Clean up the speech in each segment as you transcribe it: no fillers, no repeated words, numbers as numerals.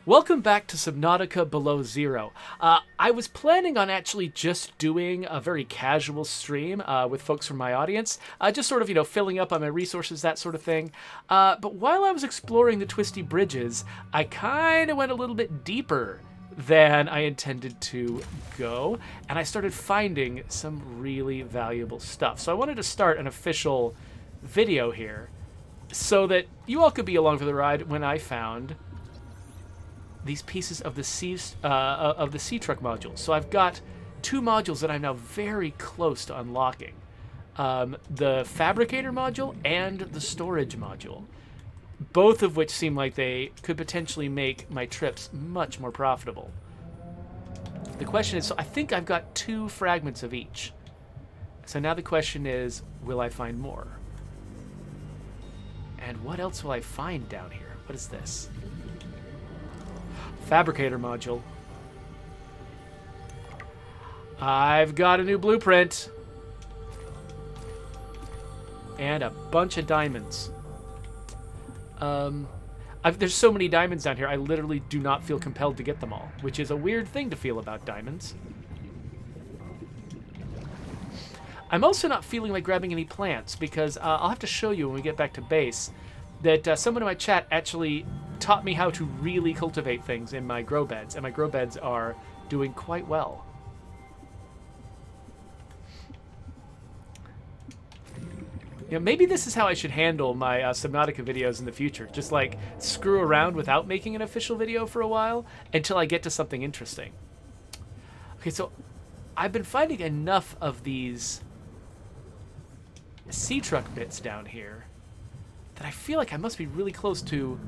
Welcome back to Subnautica Below Zero. I was planning on actually just doing a very casual stream with folks from my audience, just sort of, filling up on my resources, that sort of thing. But while I was exploring the twisty bridges, I kind of went a little bit deeper than I intended to go, and I started finding some really valuable stuff. So I wanted to start an official video here so that you all could be along for the ride when I found these pieces of the Seatruck module. So I've got two modules that I'm now very close to unlocking. The Fabricator module and the Storage module. Both of which seem like they could potentially make my trips much more profitable. The question is, so I think I've got 2 fragments of each. So now the question is, will I find more? And what else will I find down here? What is this? Fabricator module. I've got a new blueprint. And a bunch of diamonds. There's so many diamonds down here, I literally do not feel compelled to get them all, which is a weird thing to feel about diamonds. I'm also not feeling like grabbing any plants, because I'll have to show you when we get back to base that someone in my chat actually taught me how to really cultivate things in my grow beds, and my grow beds are doing quite well. Maybe this is how I should handle my Subnautica videos in the future. Just like screw around without making an official video for a while until I get to something interesting. Okay, so I've been finding enough of these Seatruck bits down here that I feel like I must be really close to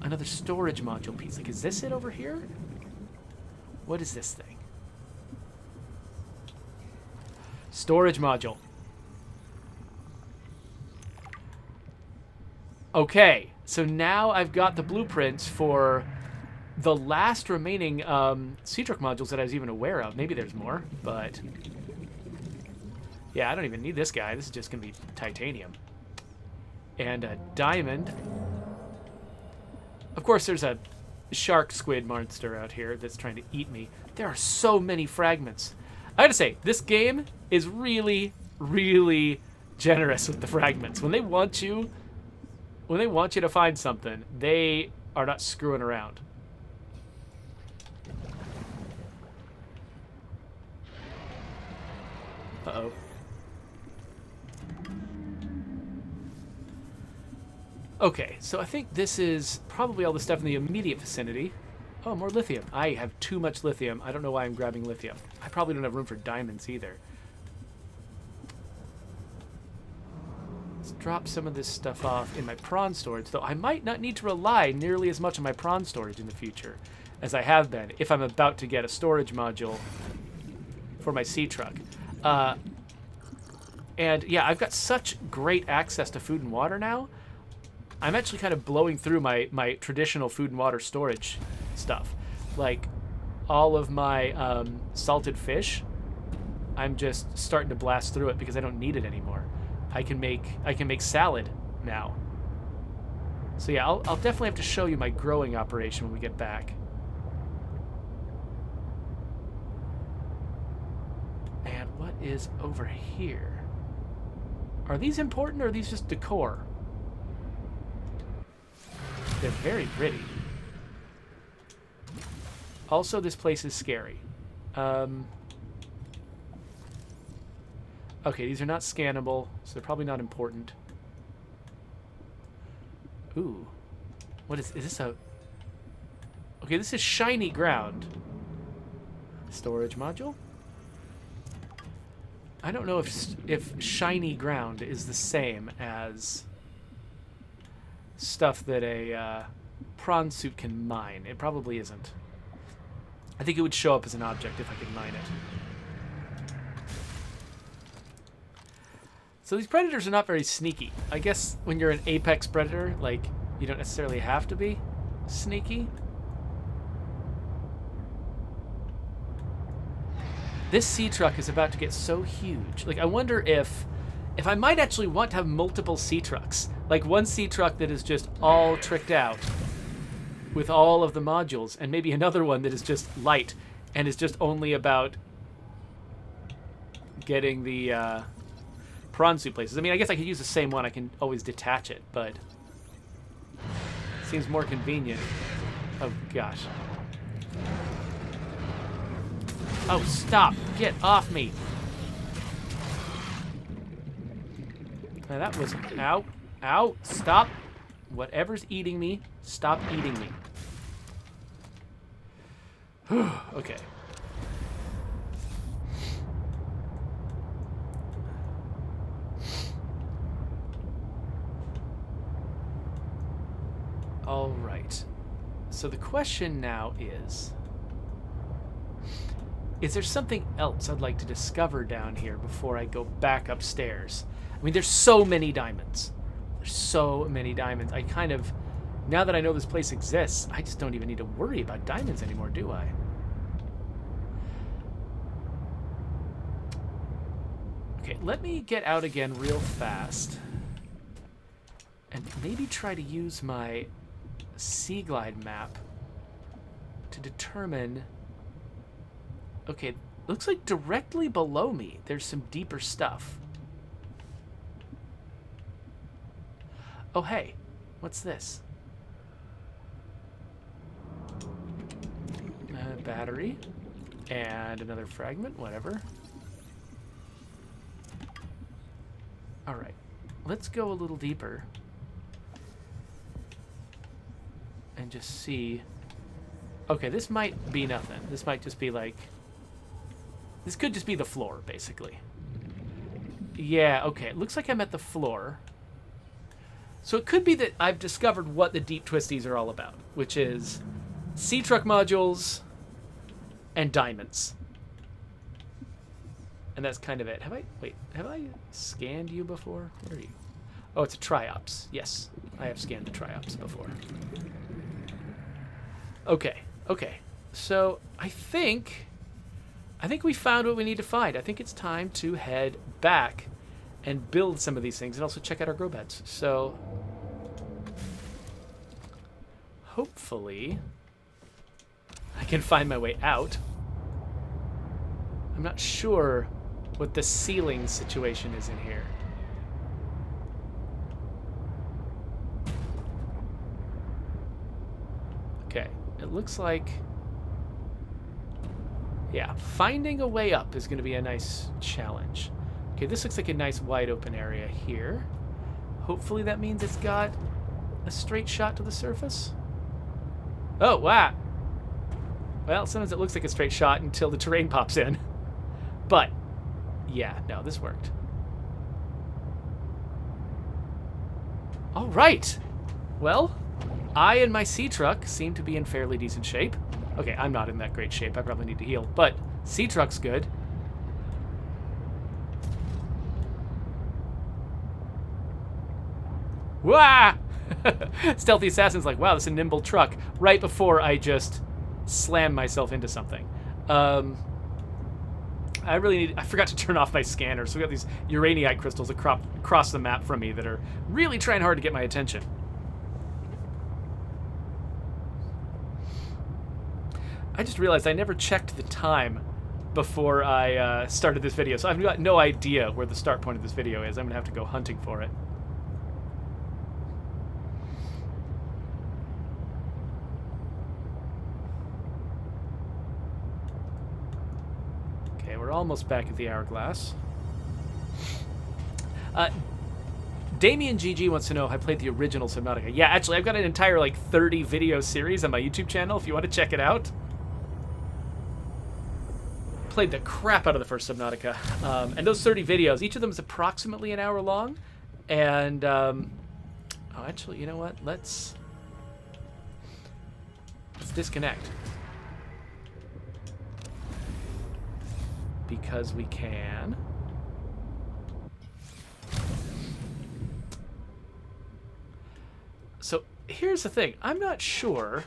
another storage module piece. Like, is this it over here? What is this thing? Storage module. Okay, so now I've got the blueprints for the last remaining Seatruck modules that I was even aware of. Maybe there's more, but yeah, I don't even need this guy. This is just going to be titanium. And a diamond. Of course, there's a shark squid monster out here that's trying to eat me. There are so many fragments. I gotta say, this game is really, really generous with the fragments. When they want you to find something, they are not screwing around. Uh-oh. Okay, so I think this is probably all the stuff in the immediate vicinity. Oh, more lithium. I have too much lithium. I don't know why I'm grabbing lithium. I probably don't have room for diamonds either. Let's drop some of this stuff off in my prawn storage, though I might not need to rely nearly as much on my prawn storage in the future as I have been if I'm about to get a storage module for my Seatruck. And yeah, I've got such great access to food and water now. I'm actually kind of blowing through my traditional food and water storage stuff. Like all of my salted fish, I'm just starting to blast through it because I don't need it anymore. I can make salad now. So yeah, I'll definitely have to show you my growing operation when we get back. And what is over here? Are these important or are these just decor? They're very pretty. Also, this place is scary. Okay, these are not scannable, so they're probably not important. Ooh. What is this a... Okay, this is shiny ground. Storage module? I don't know if shiny ground is the same as stuff that a prawn suit can mine. It probably isn't. I think it would show up as an object if I could mine it. So these predators are not very sneaky. I guess when you're an apex predator, like, you don't necessarily have to be sneaky. This Seatruck is about to get so huge. Like, I wonder if I might actually want to have multiple Seatrucks. Like one Seatruck that is just all tricked out. with all of the modules, and maybe another one that is just light and is just only about getting the prawn soup places. I mean, I guess I could use the same one. I can always detach it, but seems more convenient. Oh, gosh. Oh, stop. Get off me. Now that was... Ow. Ow. Stop. Whatever's eating me, stop eating me. Okay. All right. So the question now is there something else I'd like to discover down here before I go back upstairs? I mean, there's so many diamonds. There's so many diamonds. I kind of, now that I know this place exists, I just don't even need to worry about diamonds anymore, do I? Okay, let me get out again real fast. And maybe try to use my Sea Glide map to determine... Okay, looks like directly below me there's some deeper stuff. Oh, hey, what's this? Battery. And another fragment, whatever. Alright, let's go a little deeper. And just see... Okay, this might be nothing. This might just be like... This could just be the floor, basically. Yeah, okay, it looks like I'm at the floor. So it could be that I've discovered what the Deep Twisties are all about, which is Seatruck modules and diamonds. And that's kind of it. Have I scanned you before? What are you? Oh, it's a Triops. Yes, I have scanned the Triops before. Okay, okay. So I think we found what we need to find. I think it's time to head back and build some of these things and also check out our grow beds. So hopefully I can find my way out. I'm not sure what the ceiling situation is in here. Okay, it looks like... Yeah, finding a way up is going to be a nice challenge. Okay, this looks like a nice wide open area here. Hopefully that means it's got a straight shot to the surface. Oh, wow. Well, sometimes it looks like a straight shot until the terrain pops in. But, yeah, no, this worked. All right. Well, I and my Seatruck seem to be in fairly decent shape. Okay, I'm not in that great shape. I probably need to heal. But Seatruck's good. Wah! Stealthy Assassin's like, wow, this is a nimble truck. Right before I just slam myself into something. I forgot to turn off my scanner, so we got these uraninite crystals across the map from me that are really trying hard to get my attention. I just realized I never checked the time before I started this video, so I've got no idea where the start point of this video is. I'm going to have to go hunting for it. Okay, we're almost back at the hourglass. Damien GG wants to know if I played the original Subnautica. Yeah, actually, I've got an entire, like, 30 video series on my YouTube channel if you want to check it out. Played the crap out of the first Subnautica. And those 30 videos, each of them is approximately an hour long. And, oh, actually, you know what? Let's disconnect. Because we can. So, here's the thing. I'm not sure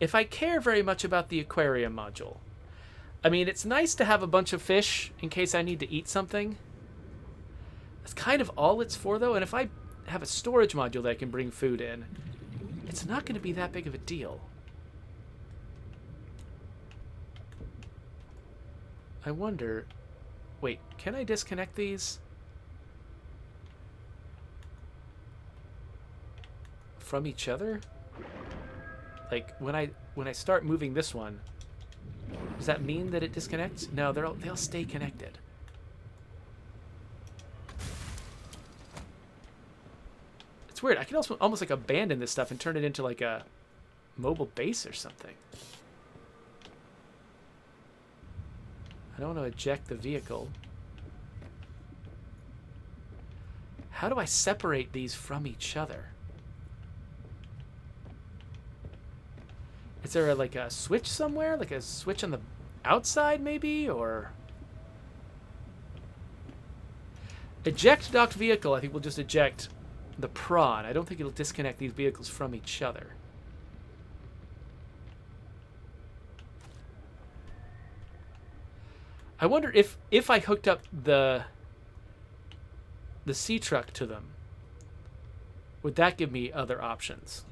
if I care very much about the aquarium module. I mean, it's nice to have a bunch of fish in case I need to eat something. That's kind of all it's for, though. And if I have a storage module that I can bring food in, it's not going to be that big of a deal. I wonder... Wait, can I disconnect these from each other? Like, when I start moving this one, does that mean that it disconnects? No, they'll stay connected. It's weird. I can also almost like abandon this stuff and turn it into like a mobile base or something. I don't want to eject the vehicle. How do I separate these from each other? Is there like a switch somewhere? Like a switch on the outside maybe? Or... Eject docked vehicle. I think we'll just eject the prawn. I don't think it'll disconnect these vehicles from each other. I wonder if I hooked up the Seatruck to them, would that give me other options?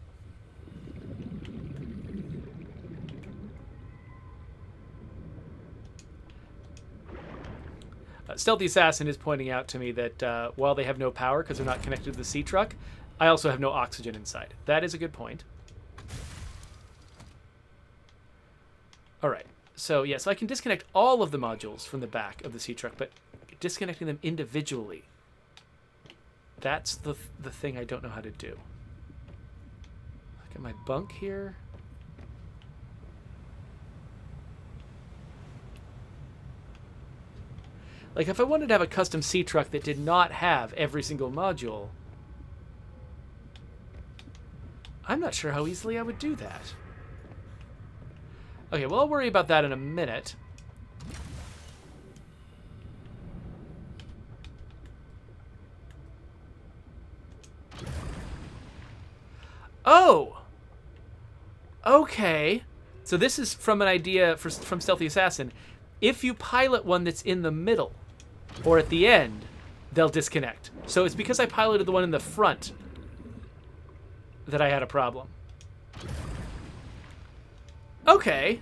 Stealthy Assassin is pointing out to me that while they have no power because they're not connected to the Seatruck, I also have no oxygen inside. That is a good point. All right. So, yeah, so I can disconnect all of the modules from the back of the Seatruck, but disconnecting them individually, that's the thing I don't know how to do. Look at my bunk here. Like, if I wanted to have a custom Seatruck that did not have every single module, I'm not sure how easily I would do that. Okay, well, I'll worry about that in a minute. Oh! Okay. So this is from an idea from Stealthy Assassin. If you pilot one that's in the middle or at the end, they'll disconnect. So it's because I piloted the one in the front that I had a problem. Okay.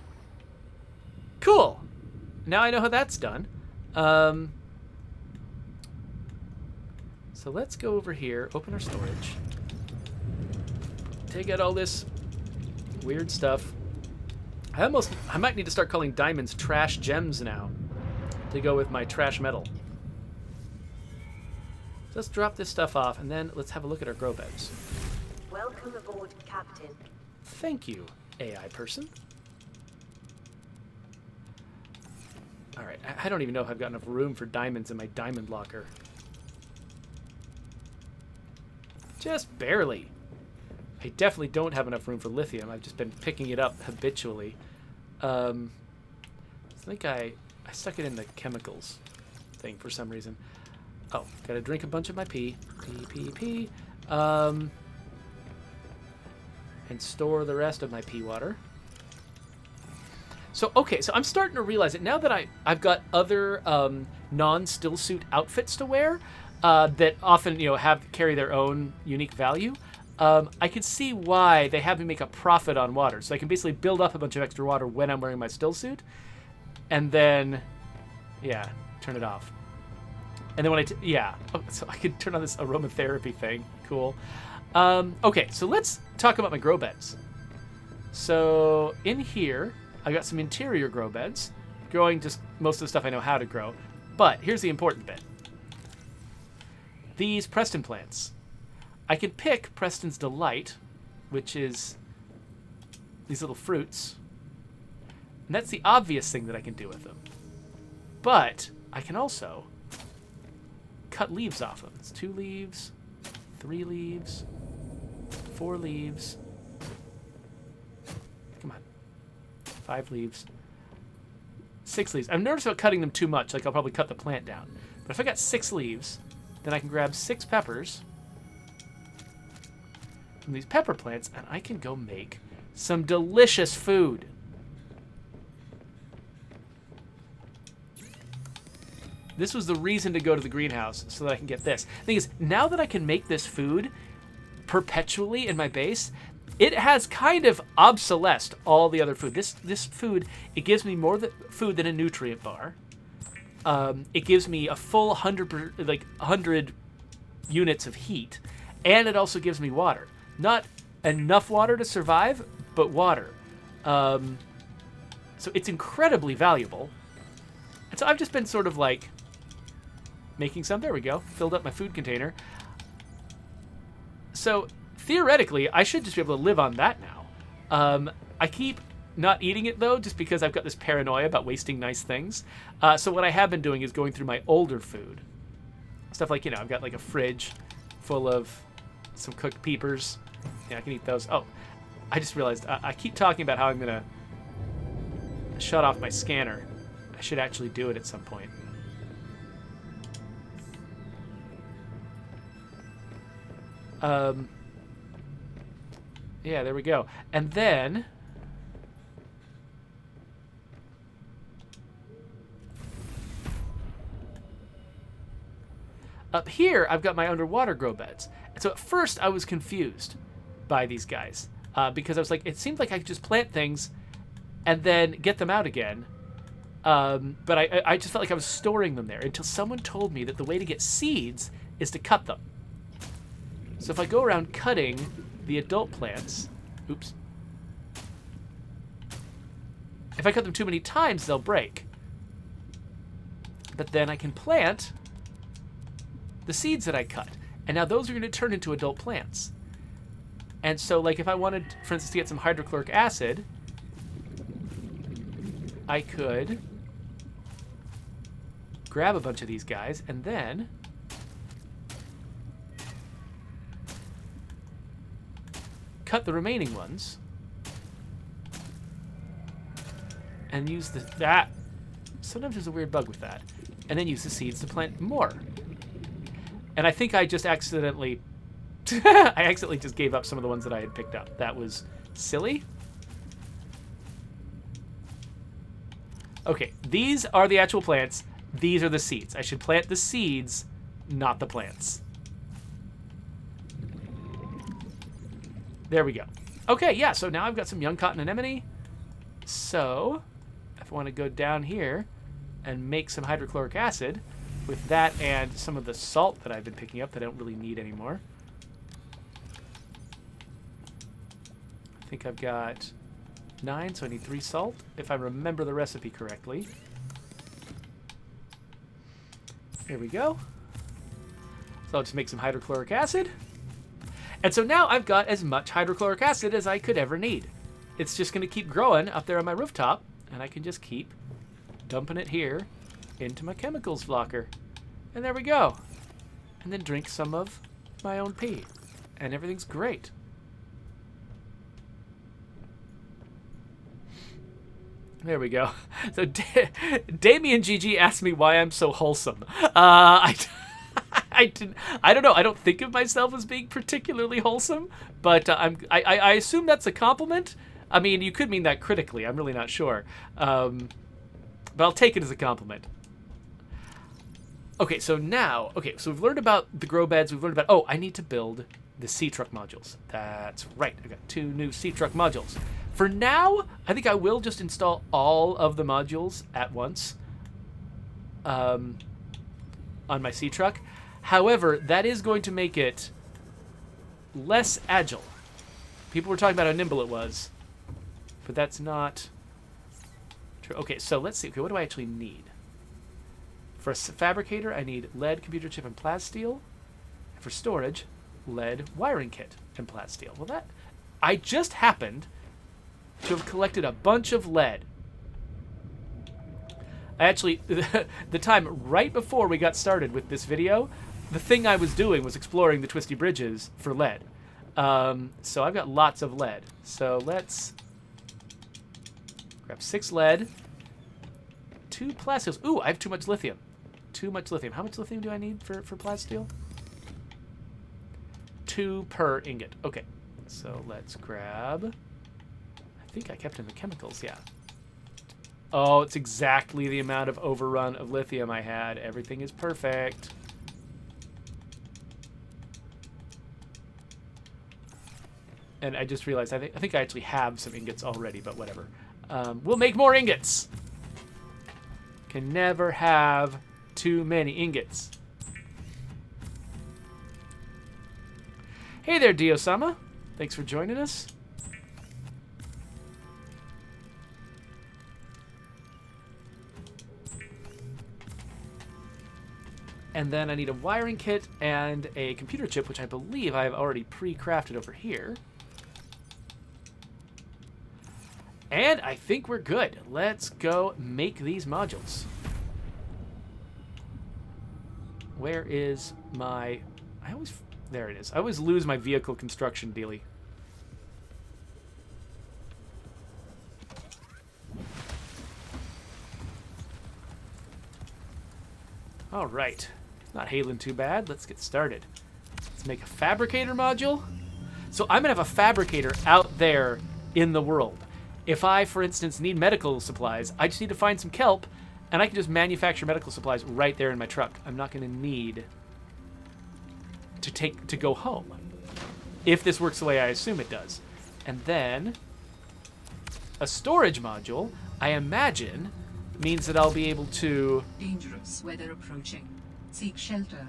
Cool. Now I know how that's done. So let's go over here, open our storage, take out all this weird stuff. I might need to start calling diamonds trash gems now to go with my trash metal. So let's drop this stuff off, and then let's have a look at our grow beds. Welcome aboard, Captain. Thank you, AI person. All right, I don't even know if I've got enough room for diamonds in my diamond locker. Just barely. I definitely don't have enough room for lithium. I've just been picking it up habitually. I think I stuck it in the chemicals thing for some reason. Oh, gotta drink a bunch of my pee. Pee. And store the rest of my pee water. So, okay, so I'm starting to realize that now that I've got other non-still suit outfits to wear that often, carry their own unique value, I can see why they have me make a profit on water. So I can basically build up a bunch of extra water when I'm wearing my still suit, and then, yeah, turn it off. And then when so I can turn on this aromatherapy thing. Cool. Okay, so let's talk about my grow beds. So in here, I got some interior grow beds, growing just most of the stuff I know how to grow. But here's the important bit. These Preston plants. I can pick Preston's Delight, which is these little fruits. And that's the obvious thing that I can do with them. But I can also cut leaves off them. It's 2 leaves, 3 leaves, 4 leaves. Come on. 5 leaves. 6 leaves. I'm nervous about cutting them too much. Like, I'll probably cut the plant down. But if I got 6 leaves, then I can grab 6 peppers from these pepper plants, and I can go make some delicious food. This was the reason to go to the greenhouse, so that I can get this. The thing is, now that I can make this food perpetually in my base, it has kind of obsolesced all the other food. This food, it gives me more food than a nutrient bar. It gives me a full 100 units of heat, and it also gives me water. Not enough water to survive, but water. So it's incredibly valuable. And so I've just been sort of like making some. There we go. Filled up my food container. So theoretically, I should just be able to live on that now. I keep not eating it, though, just because I've got this paranoia about wasting nice things. So what I have been doing is going through my older food. Stuff like, I've got like a fridge full of some cooked peepers. Yeah, I can eat those. Oh, I just realized I keep talking about how I'm going to shut off my scanner. I should actually do it at some point. Yeah, there we go. And then up here, I've got my underwater grow beds. And so at first, I was confused by these guys because I was like, it seemed like I could just plant things and then get them out again. But I just felt like I was storing them there until someone told me that the way to get seeds is to cut them. So if I go around cutting the adult plants, oops. If I cut them too many times, they'll break. But then I can plant the seeds that I cut. And now those are going to turn into adult plants. And so, like, if I wanted, for instance, to get some hydrochloric acid, I could grab a bunch of these guys and then cut the remaining ones and use that. Sometimes there's a weird bug with that. And then use the seeds to plant more. And I think I just accidentally just gave up some of the ones that I had picked up. That was silly. Okay, these are the actual plants. These are the seeds. I should plant the seeds, not the plants. There we go. Okay, yeah, so now I've got some young cotton anemone. So, if I want to go down here and make some hydrochloric acid with that and some of the salt that I've been picking up that I don't really need anymore. I think I've got 9, so I need 3 salt, if I remember the recipe correctly. There we go. So I'll just make some hydrochloric acid. And so now I've got as much hydrochloric acid as I could ever need. It's just going to keep growing up there on my rooftop, and I can just keep dumping it here into my chemicals locker. And there we go. And then drink some of my own pee. And everything's great. There we go. So Damien GG asked me why I'm so wholesome. I don't know. I don't think of myself as being particularly wholesome, but I assume that's a compliment. I mean, you could mean that critically. I'm really not sure. But I'll take it as a compliment. Okay, so now, so we've learned about the grow beds. We've learned about, I need to build the Seatruck modules. That's right. I got 2 new Seatruck modules. For now, I think I will just install all of the modules at once on my Seatruck. However, that is going to make it less agile. People were talking about how nimble it was, but that's not true. Okay, so let's see. Okay, what do I actually need? For a fabricator, I need lead, computer chip, and plasteel. For storage, lead, wiring kit, and plasteel. Well, I just happened to have collected a bunch of lead. I actually, the time right before we got started with this video, the thing I was doing was exploring the twisty bridges for lead. So I've got lots of lead. So let's grab 6 lead, 2 plasteels. Ooh, I have too much lithium. Too much lithium. How much lithium do I need for plasteel? 2 per ingot. Okay, so let's grab, I think I kept in the chemicals, yeah. Oh, it's exactly the amount of overrun of lithium I had. Everything is perfect. And I just realized I think I actually have some ingots already, but whatever. We'll make more ingots. Can never have too many ingots. Hey there, Dio-sama. Thanks for joining us. And then I need a wiring kit and a computer chip, which I believe I've already pre-crafted over here. And I think we're good. Let's go make these modules. Where is my... There it is. I always lose my vehicle construction dealie. All right. Not hailing too bad. Let's get started. Let's make a fabricator module. So I'm going to have a fabricator out there in the world. If I, for instance, need medical supplies, I just need to find some kelp, and I can just manufacture medical supplies right there in my truck. I'm not going to need to go home, if this works the way I assume it does. And then a storage module, I imagine, means that I'll be able to... Dangerous weather approaching. Seek shelter.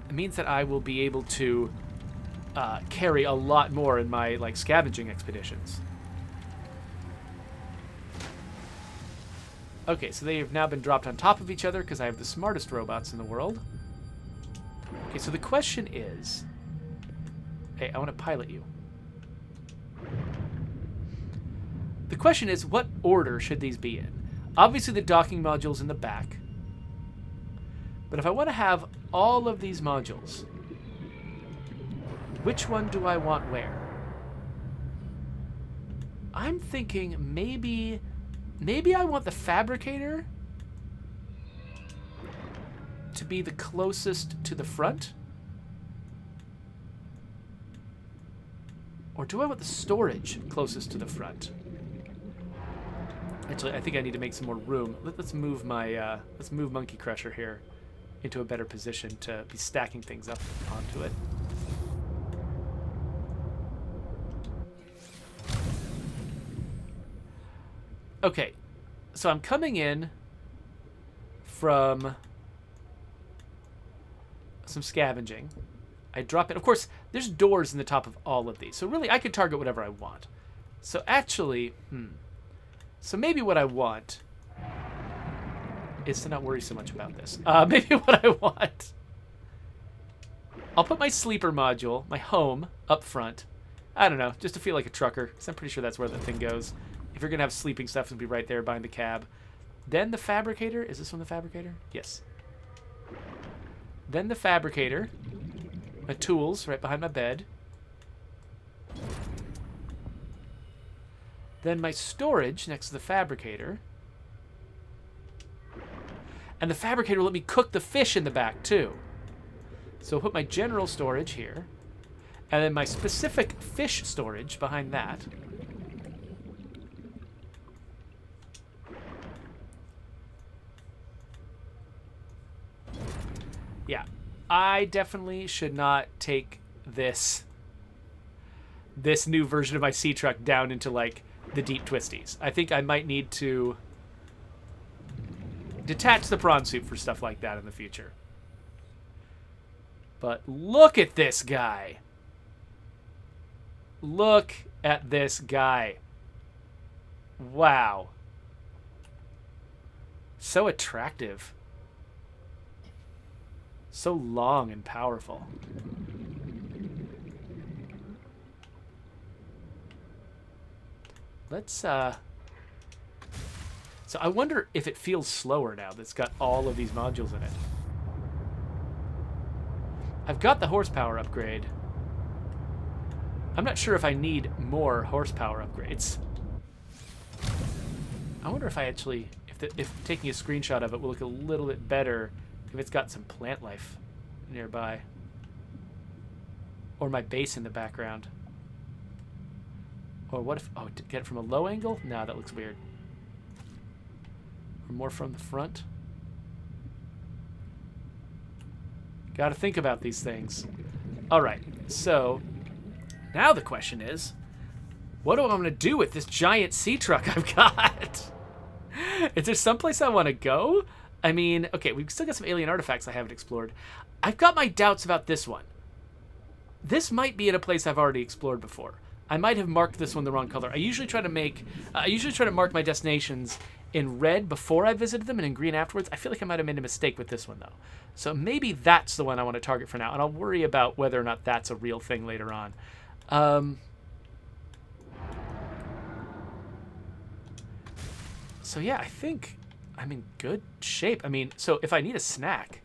It means that I will be able to carry a lot more in my scavenging expeditions. Okay, so they have now been dropped on top of each other because I have the smartest robots in the world. Okay, so the question is... Hey, I want to pilot you. The question is, what order should these be in? Obviously, the docking module's in the back. But if I want to have all of these modules, which one do I want where? I'm thinking maybe I want the fabricator to be the closest to the front? Or do I want the storage closest to the front? Actually, I think I need to make some more room. Let's move my let's move Monkey Crusher here into a better position to be stacking things up onto it. Okay, so I'm coming in from some scavenging. I drop it. Of course, there's doors in the top of all of these, so really I could target whatever I want. So actually, so maybe what I want is to not worry so much about this. Maybe what I want... I'll put my sleeper module, my home, up front. I don't know, just to feel like a trucker, because I'm pretty sure that's where the thing goes. If you're going to have sleeping stuff, it'll be right there behind the cab. Then the fabricator. Is this one the fabricator? Yes. Then the fabricator. My tools right behind my bed. Then my storage next to the fabricator. And the fabricator will let me cook the fish in the back, too. So I'll put my general storage here. And then my specific fish storage behind that. Yeah, I definitely should not take this new version of my Seatruck down into, the Deep Twisties. I think I might need to detach the prawn suit for stuff like that in the future. But look at this guy. Look at this guy. Wow. So attractive. So long and powerful. Let's, So I wonder if it feels slower now that's got all of these modules in it. I've got the horsepower upgrade. I'm not sure if I need more horsepower upgrades. I wonder if I actually, if taking a screenshot of it will look a little bit better if it's got some plant life nearby. Or my base in the background. Or what if... Oh, to get it from a low angle? No, that looks weird. Or more from the front. Gotta think about these things. Alright, so... Now the question is, what do I want to do with this giant Seatruck I've got? Is there someplace I want to go? I mean, okay, we've still got some alien artifacts I haven't explored. I've got my doubts about this one. This might be at a place I've already explored before. I might have marked this one the wrong color. I usually try to mark my destinations in red before I visited them and in green afterwards. I feel like I might have made a mistake with this one, though. So maybe that's the one I want to target for now, and I'll worry about whether or not that's a real thing later on. So yeah, I think I'm in good shape. I mean, so if I need a snack,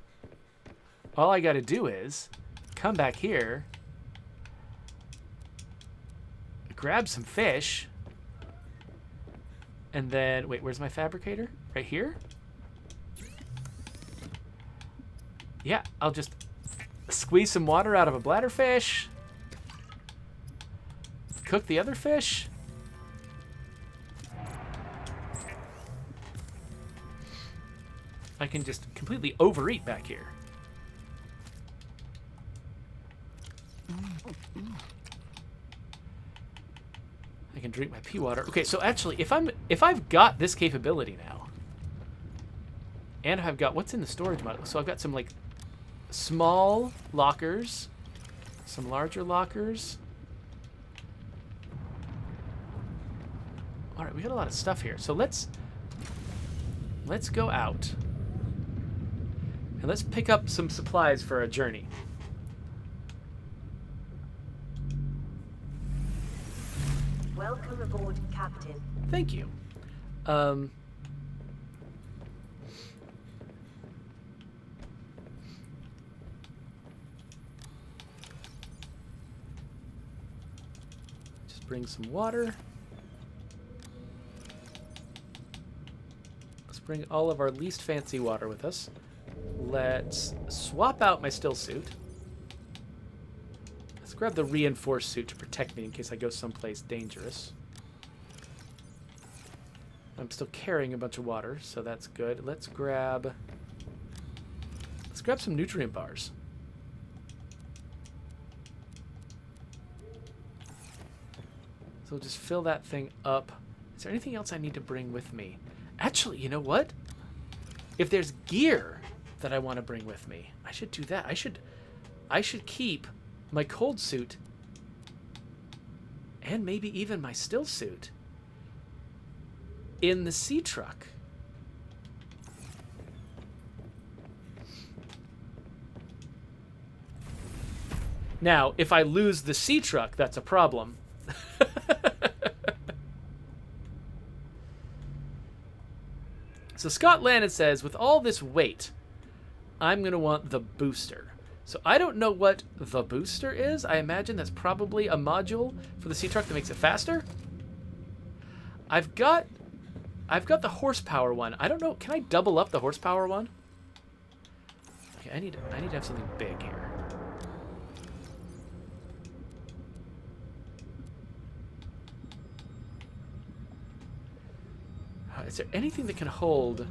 all I got to do is come back here, grab some fish, and then, wait, where's my fabricator? Right here? Yeah, I'll just squeeze some water out of a bladderfish, cook the other fish. I can just completely overeat back here. I can drink my pea water. Okay, so actually, if I've got this capability now, and I've got what's in the storage module, so I've got some like small lockers, some larger lockers. All right, we got a lot of stuff here. So let's go out and let's pick up some supplies for a journey. Welcome aboard, Captain. Thank you. Just bring some water. Let's bring all of our least fancy water with us. Let's swap out my still suit. Let's grab the reinforced suit to protect me in case I go someplace dangerous. I'm still carrying a bunch of water, so that's good. Let's grab some nutrient bars. So we'll just fill that thing up. Is there anything else I need to bring with me? Actually, you know what? If there's gear that I want to bring with me, I should do that. I should keep my cold suit and maybe even my still suit in the Seatruck. Now, if I lose the Seatruck, that's a problem. So Scott Landon says, with all this weight, I'm going to want the booster. So I don't know what the booster is. I imagine that's probably a module for the Seatruck that makes it faster. I've got the horsepower one. I don't know. Can I double up the horsepower one? Okay, I need to have something big here. Is there anything that can hold?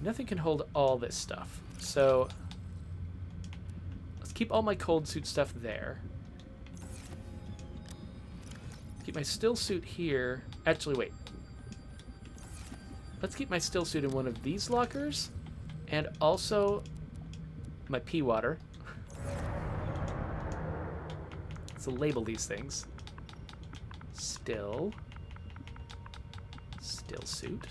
Nothing can hold all this stuff. So let's keep all my cold suit stuff there. Keep my still suit here. Actually, wait. Let's keep my still suit in one of these lockers. And also my pea water. So label these things. Still suit.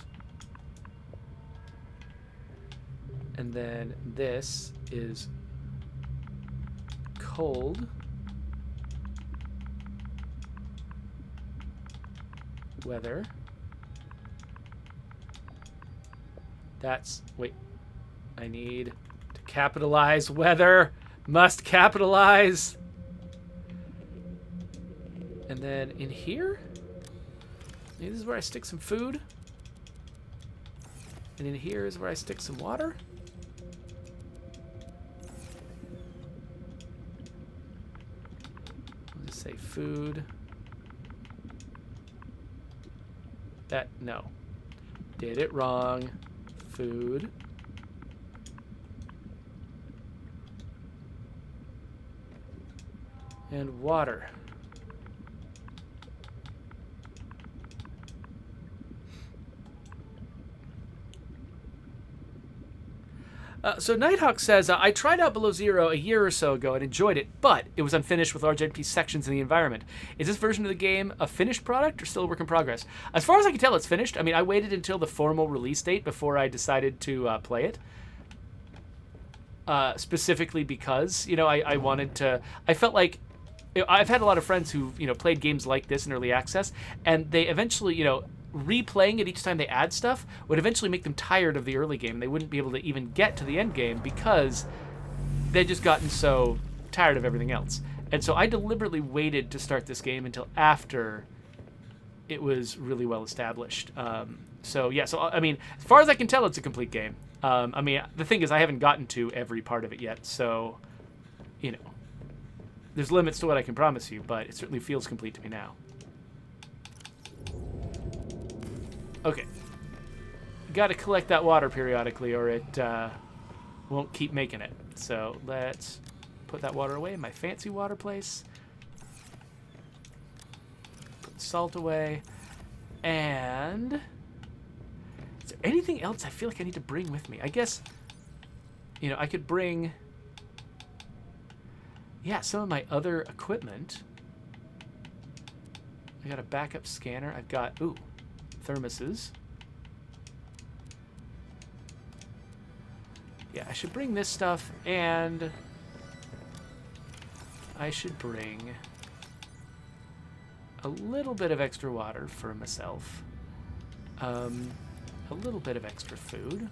And then this is cold weather. That's, wait, I need to capitalize weather. Must capitalize. And then in here, maybe this is where I stick some food. And in here is where I stick some water. I'll just say food. That, no. Did it wrong. Food. And water. So Nighthawk says, I tried out Below Zero a year or so ago and enjoyed it, but it was unfinished with large NP sections in the environment. Is this version of the game a finished product or still a work in progress? As far as I can tell, it's finished. I mean, I waited until the formal release date before I decided to play it. Specifically because, I wanted to... I felt like... I've had a lot of friends who, played games like this in early access, and they eventually, replaying it each time they add stuff would eventually make them tired of the early game. They wouldn't be able to even get to the end game because they'd just gotten so tired of everything else. And so I deliberately waited to start this game until after it was really well established. So I mean, as far as I can tell, it's a complete game. I mean, the thing is, I haven't gotten to every part of it yet, so, there's limits to what I can promise you, but it certainly feels complete to me now. Okay. Got to collect that water periodically or it won't keep making it. So let's put that water away in my fancy water place. Put the salt away. And is there anything else I feel like I need to bring with me? I guess, I could bring, some of my other equipment. I got a backup scanner. I've got, thermoses. Yeah, I should bring this stuff, and I should bring a little bit of extra water for myself, a little bit of extra food,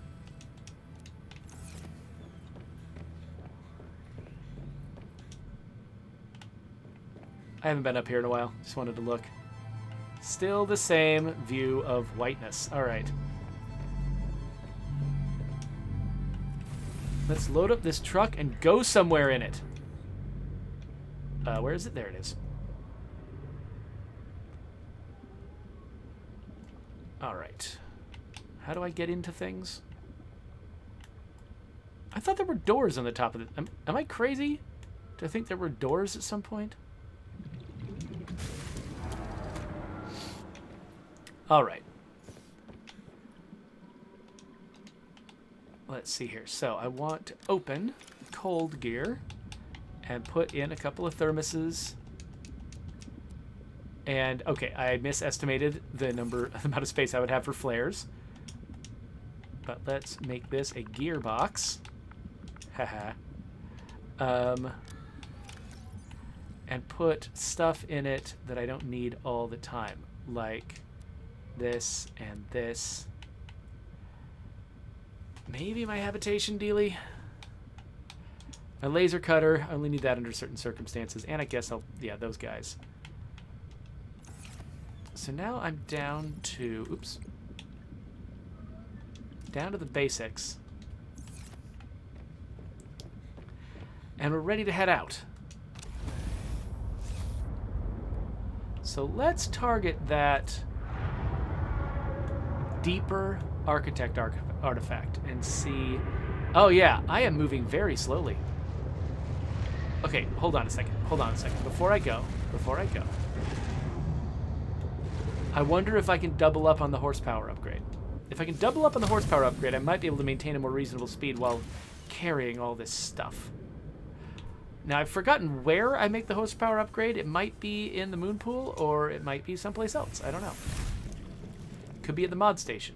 I haven't been up here in a while, just wanted to look. Still the same view of whiteness. All right. Let's load up this truck and go somewhere in it. Where is it? There it is. All right. How do I get into things? I thought there were doors on the top of it. Am I crazy? Do I think there were doors at some point? All right. Let's see here. So I want to open cold gear and put in a couple of thermoses. And okay, I misestimated the amount of space I would have for flares. But let's make this a gearbox. Haha. And put stuff in it that I don't need all the time, like this and this. Maybe my habitation dealie. My laser cutter, I only need that under certain circumstances. And I guess those guys. So now I'm down to, down to the basics. And we're ready to head out. So let's target that deeper architect artifact and see. Oh yeah, I am moving very slowly. Okay, hold on a second. Before I go, I wonder if I can double up on the horsepower upgrade. If I can double up on the horsepower upgrade, I might be able to maintain a more reasonable speed while carrying all this stuff. Now, I've forgotten where I make the horsepower upgrade. It might be in the moon pool, or it might be someplace else. I don't know. Could be at the mod station.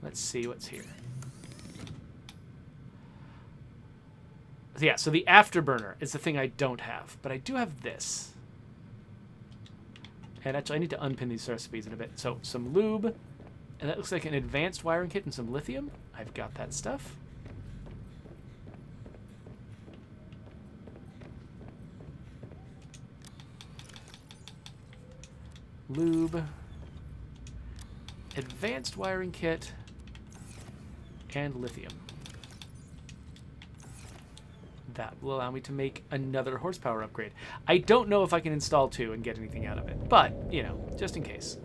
Let's see what's here. Yeah, so the afterburner is the thing I don't have, but I do have this. And actually, I need to unpin these recipes in a bit. So, some lube, and that looks like an advanced wiring kit and some lithium. I've got that stuff. Lube, advanced wiring kit, and lithium. That will allow me to make another horsepower upgrade. I don't know if I can install 2 and get anything out of it, but, just in case.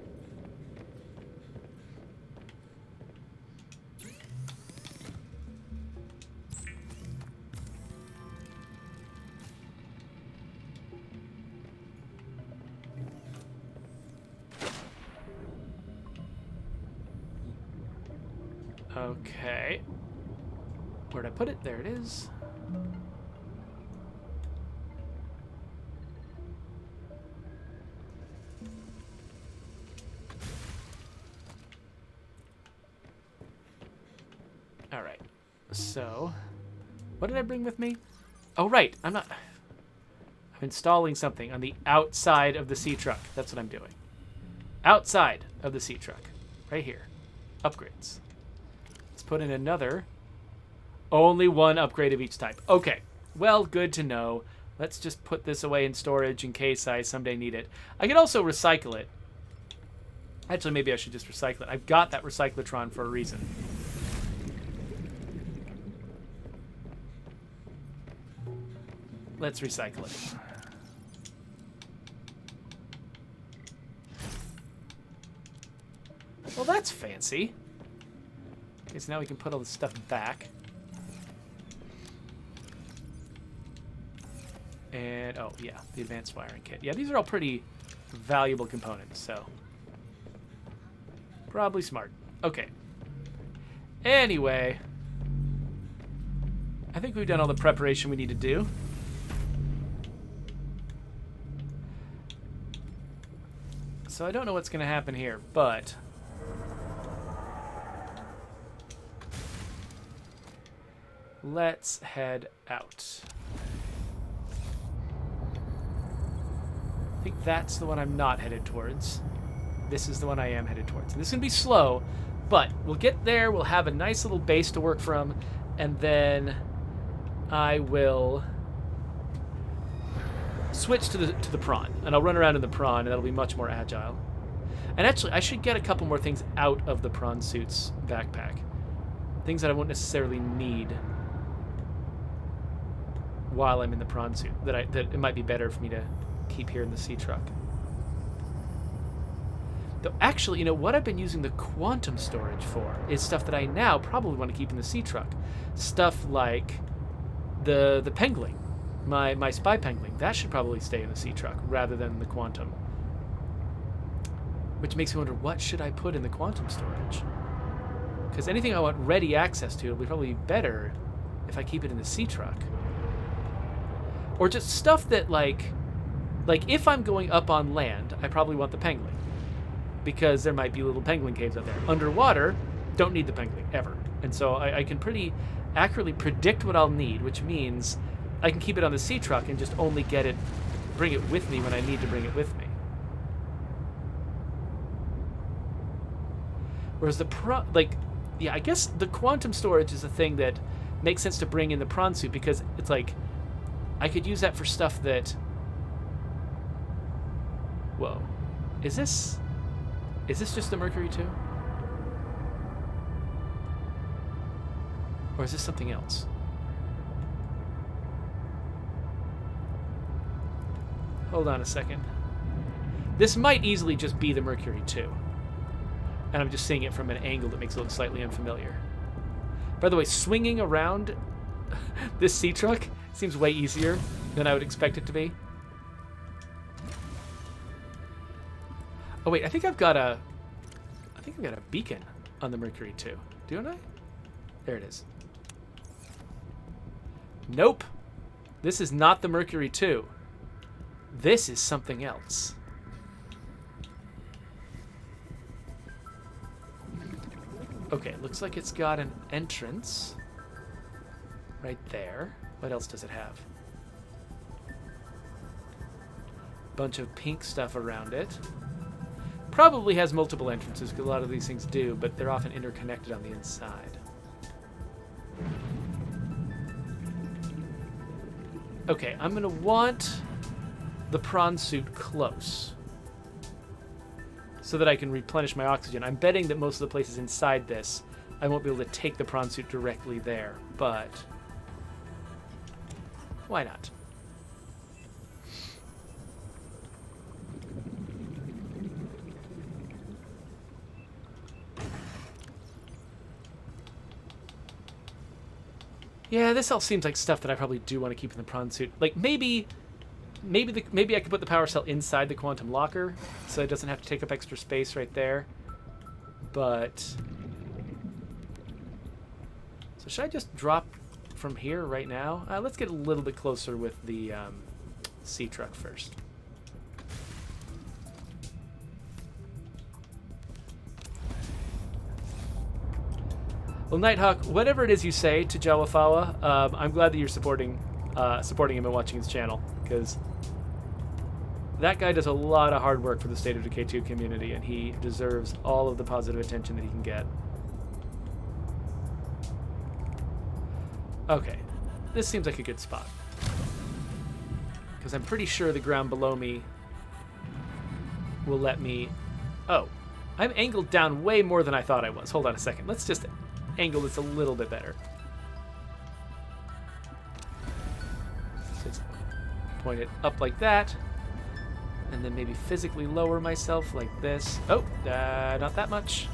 Okay. Where'd I put it? There it is. All right. So, what did I bring with me? Oh, right. I'm installing something on the outside of the Seatruck. That's what I'm doing. Outside of the Seatruck. Right here. Upgrades. Let's put in another. Only one upgrade of each type. Okay. Well, good to know. Let's just put this away in storage in case I someday need it. I could also recycle it. Actually, maybe I should just recycle it. I've got that recyclotron for a reason. Let's recycle it. Well, that's fancy. Okay, so now we can put all this stuff back. And, oh, yeah, the advanced wiring kit. Yeah, these are all pretty valuable components, so probably smart. Okay. Anyway, I think we've done all the preparation we need to do. So I don't know what's going to happen here, but let's head out. I think that's the one I'm not headed towards. This is the one I am headed towards. And this is going to be slow, but we'll get there. We'll have a nice little base to work from, and then I will switch to the prawn, and I'll run around in the prawn, and that'll be much more agile. And actually, I should get a couple more things out of the prawn suit's backpack. Things that I won't necessarily need while I'm in the prawn suit. That it might be better for me to keep here in the Seatruck. Though actually, you know, what I've been using the quantum storage for is stuff that I now probably want to keep in the Seatruck. Stuff like the pengling. My spy pengling, that should probably stay in the Seatruck rather than the quantum. Which makes me wonder, what should I put in the quantum storage? Because anything I want ready access to will be probably better if I keep it in the Seatruck. Or just stuff that, like if I'm going up on land, I probably want the pengling. Because there might be little pengling caves out there. Underwater, don't need the pengling, ever. And so I can pretty accurately predict what I'll need, which means I can keep it on the Seatruck and just only bring it with me when I need to bring it with me. Whereas I guess the quantum storage is a thing that makes sense to bring in the prawn suit, because it's like, I could use that for stuff that, whoa, is this just the Mercury 2? Or is this something else? Hold on a second. This might easily just be the Mercury 2. And I'm just seeing it from an angle that makes it look slightly unfamiliar. By the way, swinging around this Seatruck seems way easier than I would expect it to be. Oh wait, I think I've got a beacon on the Mercury 2. Don't I? There it is. Nope. This is not the Mercury 2. This is something else. Okay, looks like it's got an entrance right there. What else does it have? Bunch of pink stuff around it. Probably has multiple entrances, because a lot of these things do, but they're often interconnected on the inside. Okay, I'm going to want the prawn suit close so that I can replenish my oxygen. I'm betting that most of the places inside this, I won't be able to take the prawn suit directly there, but why not? Yeah, this all seems like stuff that I probably do want to keep in the prawn suit. Like maybe I could put the power cell inside the quantum locker so it doesn't have to take up extra space right there. But So should I just drop from here right now? Let's get a little bit closer with the Seatruck first. Well, Nighthawk, whatever it is you say to Jawafawa, I'm glad that you're supporting him and watching his channel, because that guy does a lot of hard work for the State of Decay 2 community, and he deserves all of the positive attention that he can get. Okay, this seems like a good spot, because I'm pretty sure the ground below me will let me... Oh, I'm angled down way more than I thought I was. Hold on a second. Let's just angle this a little bit better. So just point it up like that, and then maybe physically lower myself like this. Oh, not that much.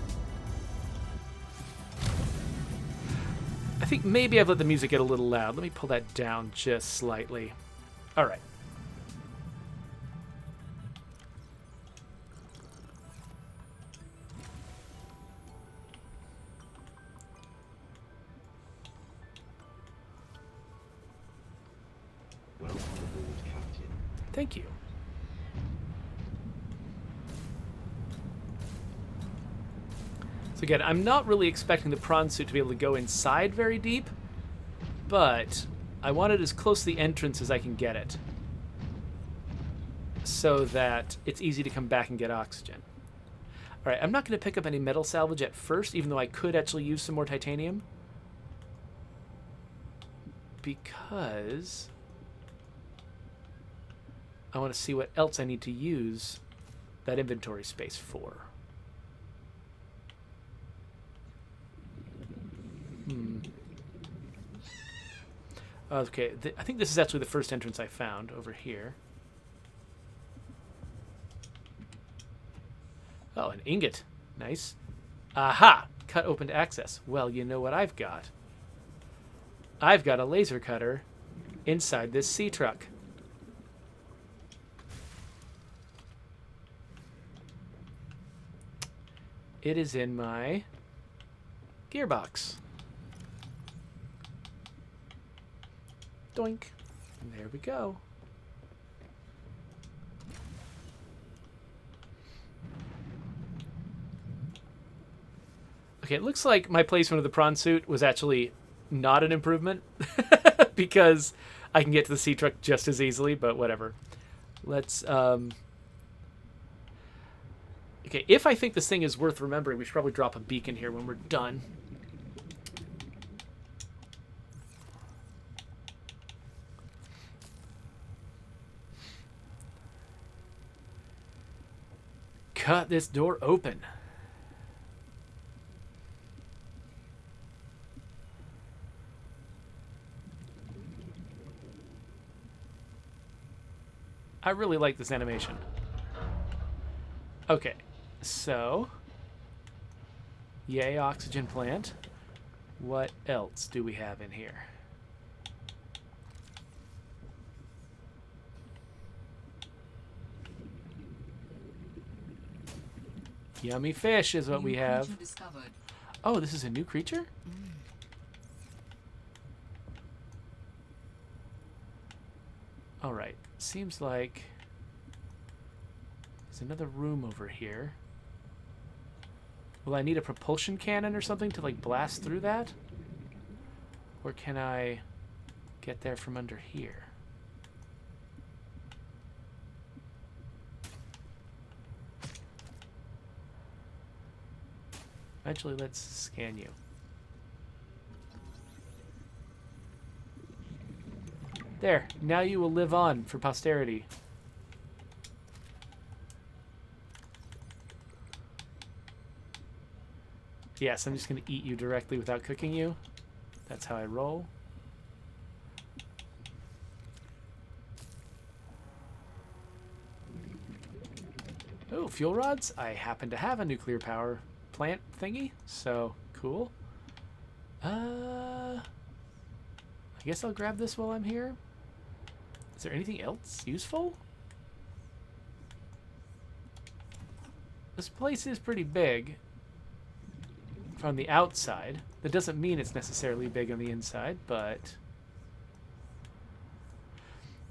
I think maybe I've let the music get a little loud. Let me pull that down just slightly. All right. Welcome aboard, Captain. Thank you. So again, I'm not really expecting the prawn suit to be able to go inside very deep, but I want it as close to the entrance as I can get it, so that it's easy to come back and get oxygen. All right, I'm not going to pick up any metal salvage at first, even though I could actually use some more titanium, because I want to see what else I need to use that inventory space for. Okay, I think this is actually the first entrance I found over here. Oh, an ingot. Nice. Aha! Cut open to access. Well, you know what I've got. I've got a laser cutter inside this Seatruck. It is in my gearbox. Doink. And there we go. Okay, it looks like my placement of the prawn suit was actually not an improvement because I can get to the Seatruck just as easily, but whatever. Let's, okay, if I think this thing is worth remembering, we should probably drop a beacon here when we're done. Cut this door open. I really like this animation. Okay, so yay, oxygen plant. What else do we have in here? Yummy fish is what we have. Oh, this is a new creature? All right. Seems like there's another room over here. Will I need a propulsion cannon or something to, like, blast through that? Or can I get there from under here? Eventually, let's scan you. There, now you will live on for posterity. Yes, I'm just going to eat you directly without cooking you. That's how I roll. Oh, fuel rods. I happen to have a nuclear power plant thingy, so cool. I guess I'll grab this while I'm here. Is there anything else useful? This place is pretty big. from the outside. That doesn't mean it's necessarily big on the inside, but...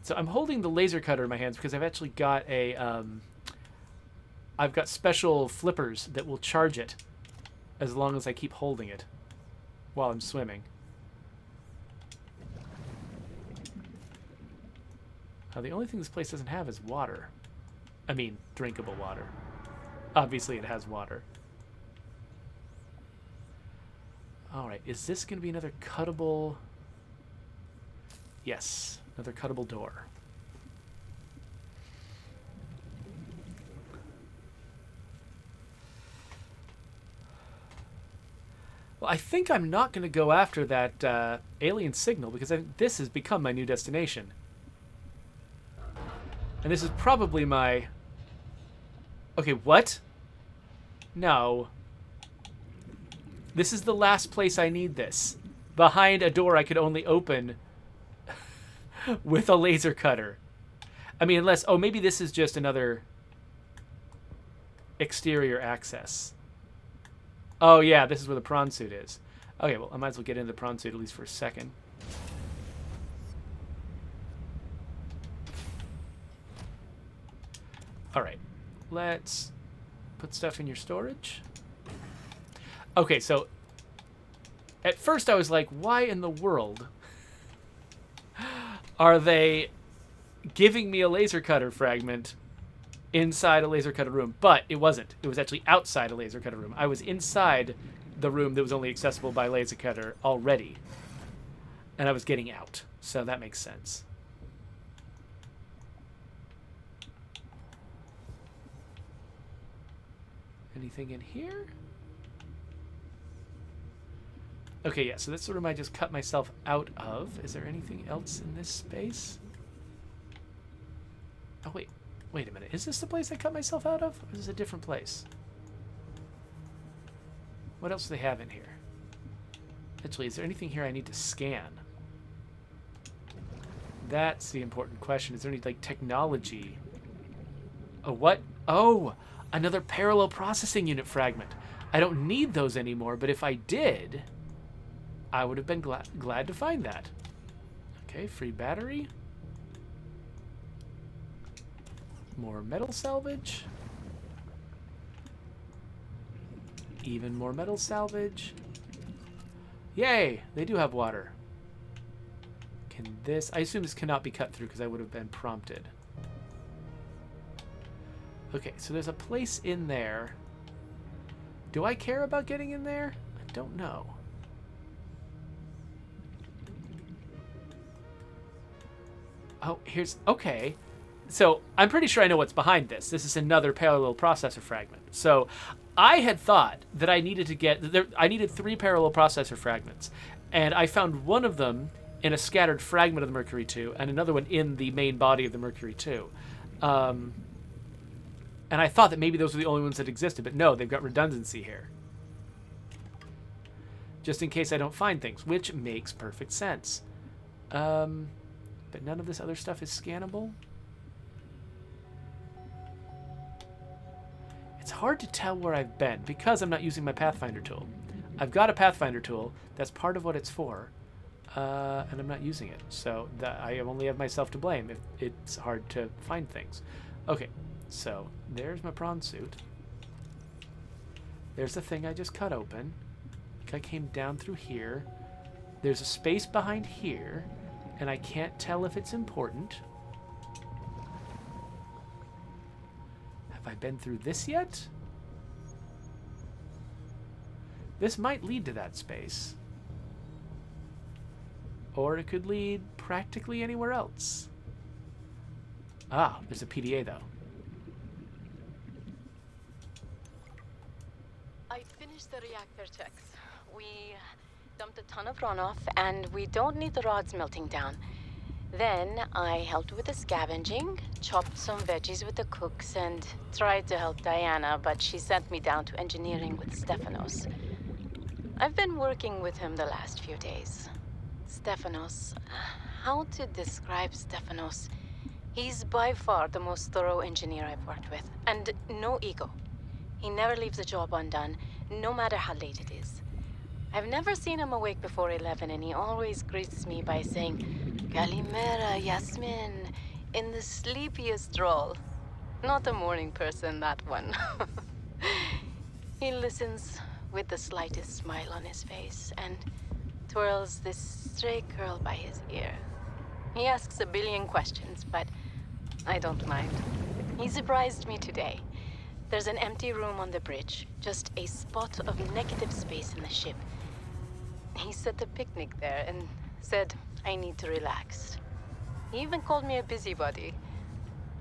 So I'm holding the laser cutter in my hands because I've actually got a... I've got special flippers that will charge it as long as I keep holding it while I'm swimming. The only thing this place doesn't have is water. I mean, drinkable water. Obviously, it has water. Alright, is this going to be another cuttable... Yes, another cuttable door. Well, I think I'm not going to go after that alien signal because I think this has become my new destination. And this is probably my... Okay, what? No. This is the last place I need this. Behind a door I could only open with a laser cutter. I mean, unless... Oh, maybe this is just another exterior access. Oh, yeah, this is where the prawn suit is. Okay, well, I might as well get into the prawn suit at least for a second. Alright, let's put stuff in your storage. Okay, so at first I was like, why in the world are they giving me a laser cutter fragment inside a laser cutter room? But it wasn't. It was actually outside a laser cutter room. I was inside the room that was only accessible by laser cutter already. And I was getting out. So that makes sense. Anything in here? Okay, yeah, so that's the room I just cut myself out of. Is there anything else in this space? Oh, wait. Wait a minute. Is this the place I cut myself out of? Or is this a different place? What else do they have in here? Actually, is there anything here I need to scan? That's the important question. Is there any, like, technology? Oh, what? Oh! Another parallel processing unit fragment. I don't need those anymore, but if I did, I would have been glad to find that. Okay, free battery. More metal salvage. Even more metal salvage. Yay! They do have water. Can this... I assume this cannot be cut through because I would have been prompted. Okay, so there's a place in there. Do I care about getting in there? I don't know. Oh, here's... Okay. So, I'm pretty sure I know what's behind this. This is another parallel processor fragment. So, I had thought that I needed to get... I needed 3 parallel processor fragments. And I found one of them in a scattered fragment of the Mercury 2, and another one in the main body of the Mercury 2. And I thought that maybe those were the only ones that existed, but no, they've got redundancy here. Just in case I don't find things, which makes perfect sense. But none of this other stuff is scannable. It's hard to tell where I've been because I'm not using my Pathfinder tool. I've got a Pathfinder tool. That's part of what it's for. And I'm not using it. So I only have myself to blame if it's hard to find things. Okay. So, there's my prawn suit. There's the thing I just cut open. I think I came down through here. There's a space behind here, and I can't tell if it's important. Have I been through this yet? This might lead to that space. Or it could lead practically anywhere else. Ah, there's a PDA though. I finished the reactor checks. We dumped a ton of runoff, and we don't need the rods melting down. Then I helped with the scavenging, chopped some veggies with the cooks, and tried to help Diana, but she sent me down to engineering with Stefanos. I've been working with him the last few days. Stefanos. How to describe Stefanos? He's by far the most thorough engineer I've worked with, and no ego. He never leaves a job undone, no matter how late it is. I've never seen him awake before 11, and he always greets me by saying, Kalimera, Yasmin, in the sleepiest drawl. Not a morning person, that one. He listens with the slightest smile on his face and twirls this stray curl by his ear. He asks a billion questions, but I don't mind. He surprised me today. There's an empty room on the bridge, just a spot of negative space in the ship. He set a picnic there and said I need to relax. He even called me a busybody.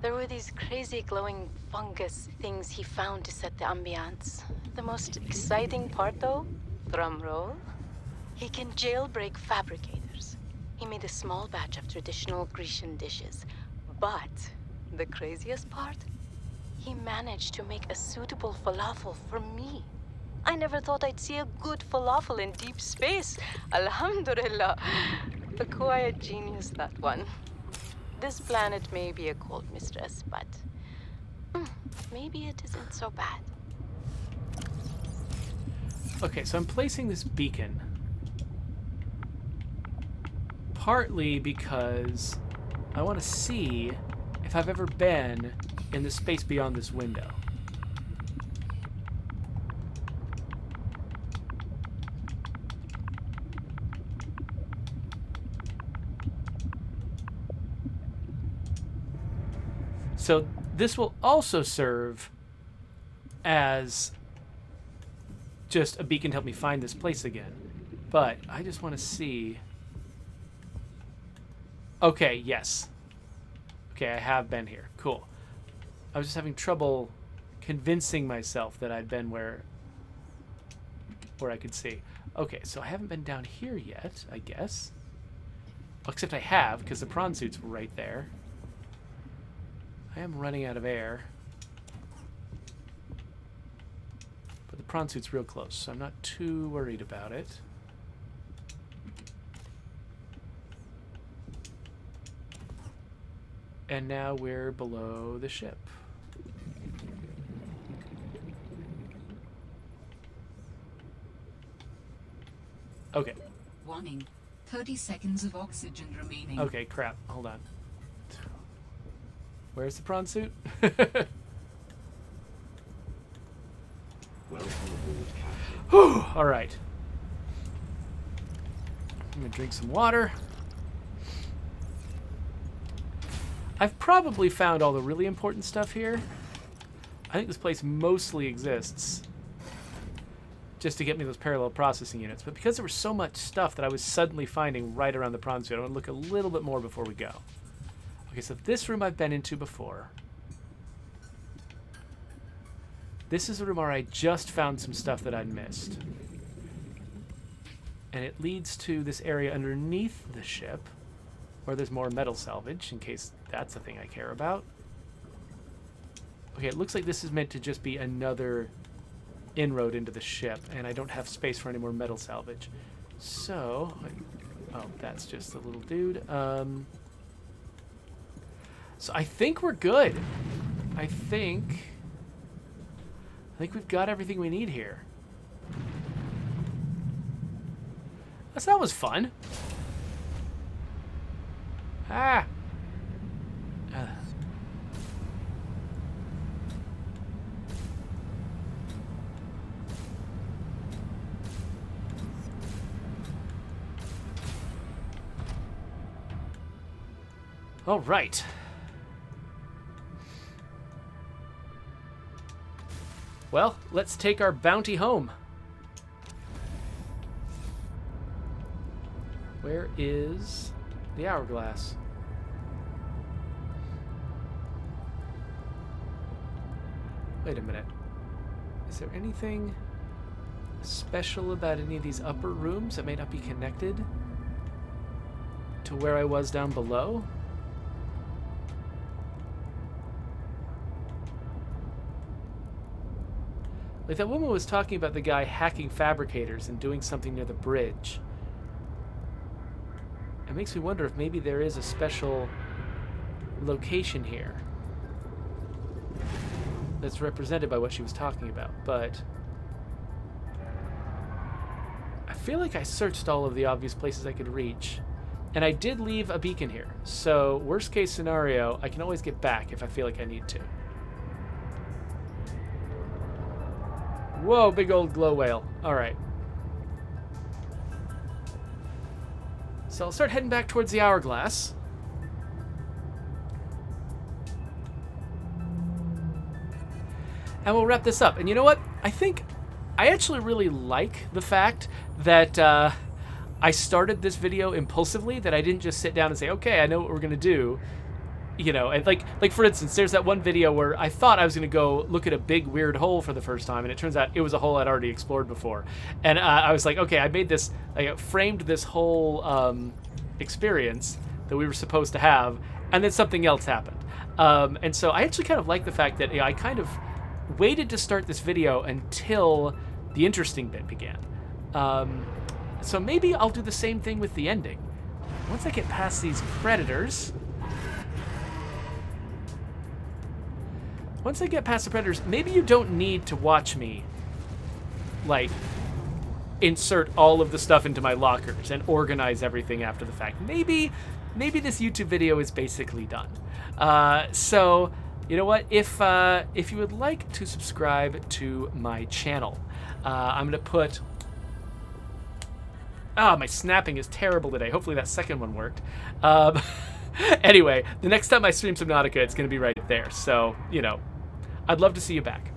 There were these crazy glowing fungus things he found to set the ambiance. The most exciting part, though, drum roll, he can jailbreak fabricators. He made a small batch of traditional Grecian dishes. But the craziest part? He managed to make a suitable falafel for me. I never thought I'd see a good falafel in deep space. Alhamdulillah. A quiet genius, that one. This planet may be a cold mistress, but maybe it isn't so bad. Okay, so I'm placing this beacon partly because I want to see if I've ever been in the space beyond this window. So this will also serve as just a beacon to help me find this place again. But I just want to see... Okay, yes. Okay, I have been here. Cool. I was just having trouble convincing myself that I'd been where I could see. Okay, so I haven't been down here yet, I guess. Except I have, because the prawn suit's right there. I am running out of air. But the prawn suit's real close, so I'm not too worried about it. And now we're below the ship. Okay. Warning. 30 seconds of oxygen remaining. Okay, crap. Hold on. Where's the prawn suit? All right. I'm gonna drink some water. I've probably found all the really important stuff here. I think this place mostly exists just to get me those parallel processing units. But because there was so much stuff that I was suddenly finding right around the prawn suit, I want to look a little bit more before we go. Okay, so this room I've been into before. This is a room where I just found some stuff that I'd missed. And it leads to this area underneath the ship where there's more metal salvage, in case that's the thing I care about. Okay, it looks like this is meant to just be another inroad into the ship, and I don't have space for any more metal salvage. So, oh, that's just a little dude. So I think we're good. I think we've got everything we need here. That was fun. Ah. All right. Well, let's take our bounty home. Where is the hourglass? Wait a minute. Is there anything special about any of these upper rooms that may not be connected to where I was down below? Like, that woman was talking about the guy hacking fabricators and doing something near the bridge. It makes me wonder if maybe there is a special location here that's represented by what she was talking about, but feel like I searched all of the obvious places I could reach. And I did leave a beacon here. So, worst case scenario, I can always get back if I feel like I need to. Whoa, big old glow whale. Alright. So I'll start heading back towards the hourglass. And we'll wrap this up. And you know what? I think I actually really like the fact that I started this video impulsively, that I didn't just sit down and say, okay, I know what we're going to do. You know, and like for instance, there's that one video where I thought I was going to go look at a big weird hole for the first time, and it turns out it was a hole I'd already explored before. And I was like, okay, I made this, I framed this whole experience that we were supposed to have, and then something else happened. And so I actually kind of like the fact that I kind of waited to start this video until the interesting bit began. So maybe I'll do the same thing with the ending. Once I get past these predators... Once I get past the predators, maybe you don't need to watch me, like, insert all of the stuff into my lockers and organize everything after the fact. Maybe this YouTube video is basically done. So, you know what? If you would like to subscribe to my channel, I'm going to put... my snapping is terrible today. Hopefully that second one worked. Anyway, the next time I stream Subnautica, it's going to be right there. So, you know, I'd love to see you back.